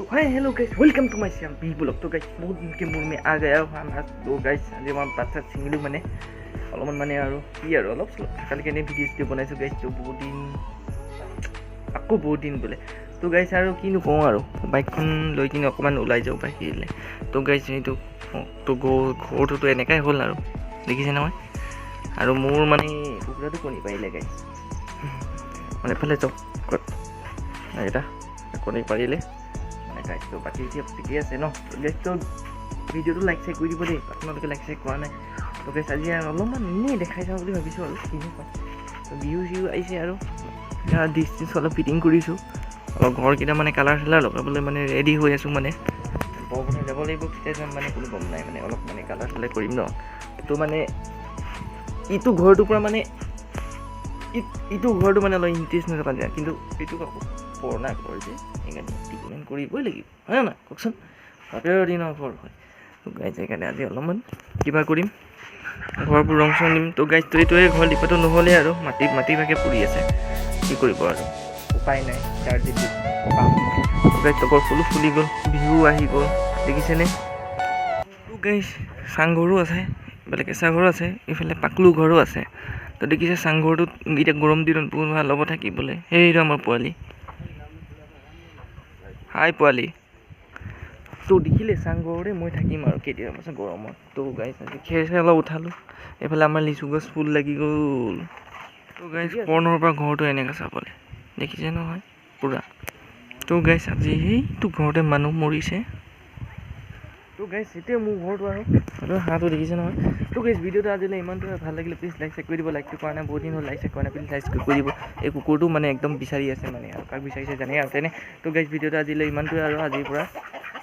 तो hi hello guys welcome to my channel B blog. तो guys बहुत दिन के मूड में आ गया हूँ तो गाइस आज मैं बात सात सिंगिलो माने अलपमान माने आरो की आरो अलप सलप थाकाले केने भिडिअ बनाइছো गाइस। तो बहुत दिन আকৌ बहुत दिन बोले तो गाइस आरो किनु कওঁ आरो बाइकখন লৈ কিনে অকমান ওলাই যাও বাহিৰলে। তো গাইস এইটো তো ঘৰটো এনেকাই হ'ল আৰু দেখিছে নহয় আৰু মোৰ মানে কুকুৰাটো কণী পাৰিলে গাইস মানে ফালে চক এটা কণী পাৰিলে মানে গাইস। তো বাকি এতিয়া ঠিকে আছে ন গাইস। তো ভিডিঅ'টো লাইক চাই কৰি দিব দেই আপোনালোকে লাইক চাই কৰা নাই। তো গাইস আজি অলপমান এনেই দেখাই চাওঁ বুলি ভাবিছোঁ আৰু কিনো পায়। তো বিহু চিহু আহিছে আৰু ডিষ্টেঞ্চ অলপ ফিটিং কৰিছোঁ অলপ ঘৰকেইটা মানে কালাৰ চালাৰ লগাবলৈ মানে ৰেডি হৈ আছোঁ মানে বৰপথাৰ যাব লাগিব কেতিয়া যাম মানে কোনো গম নাই মানে অলপ মানে কালাৰ চালাৰ কৰিম ন। তো মানে ইটো ঘৰটোৰ পৰা মানে ইটো ঘৰটো মানে অলপ ইণ্টাৰেষ্ট নাপালে কিন্তু এইটো আকৌ পুৰণা ঘৰ যে সেইকাৰণে ট্ৰিটমেণ্ট কৰিবই লাগিব হয় না কওকচোন বাপেৰৰ দিনৰ ঘৰ হয়। তো গাইজ সেইকাৰণে আজি অলপমান কিবা কৰিম ঘৰবোৰ ৰং চং দিম। তো গাইজ তো এইটোৱে ঘৰ লিপাটো নহ'লে আৰু মাটি ভাগে পৰি আছে কি কৰিব আৰু উপায় নাই তাৰ যিটো গাইজ তকৰ ফুলো ফুলি গ'ল বিহু আহি গ'ল দেখিছেনে। তো গাইজ চাংঘৰো আছে এইফালে কেঁচা ঘৰো আছে এইফালে পাকলু ঘৰো আছে। তো দেখিছে চাংঘৰটোত এতিয়া গৰম দিনত বহুত ভাল হ'ব থাকিবলৈ। সেইটো আমাৰ পোৱালি হাই পোৱালি তো দেখিলে চাংঘৰতে মই থাকিম আৰু কেতিয়াবা পাছত গৰমত। তো গাইজ আজি খেৰ চেৰ অলপ উঠালোঁ এইফালে আমাৰ লিচু গছ ফুল লাগি গ'ল। তো গাইজ কৰ্ণৰ পৰা ঘৰটো এনেকৈ চাবলৈ দেখিছে নহয় পূৰা। তো গাইজ আজি সেইটো ঘৰতে মানুহ মৰিছে। তো গাইজ এতিয়া মোৰ ঘৰটো আৰু হাঁহটো দেখিছে নহয়। তো গাইজ ভিডিঅ'টো আজিলৈ ইমানটো ভাল লাগিলে প্লিজ লাইক চেক কৰি দিব। লাইকটো কৰা নাই বহুত দিন হ'ল লাইক চেক কৰা নাই প্লিজ লাইক কৰি দিব। এই কুকুৰটো মানে একদম বিচাৰি আছে মানে আৰু কাক বিচাৰিছে জানে আৰু তেনে। তো গাইজ ভিডিঅ'টো আজিলৈ ইমানটোৱে আৰু আজিৰ পৰা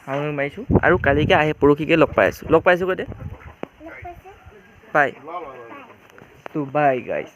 সামৰি মাৰিছোঁ আৰু কালিকৈ আহে পৰহিকৈ লগ পাইছোঁ কৈ দে বাই। তো বাই গাইজ।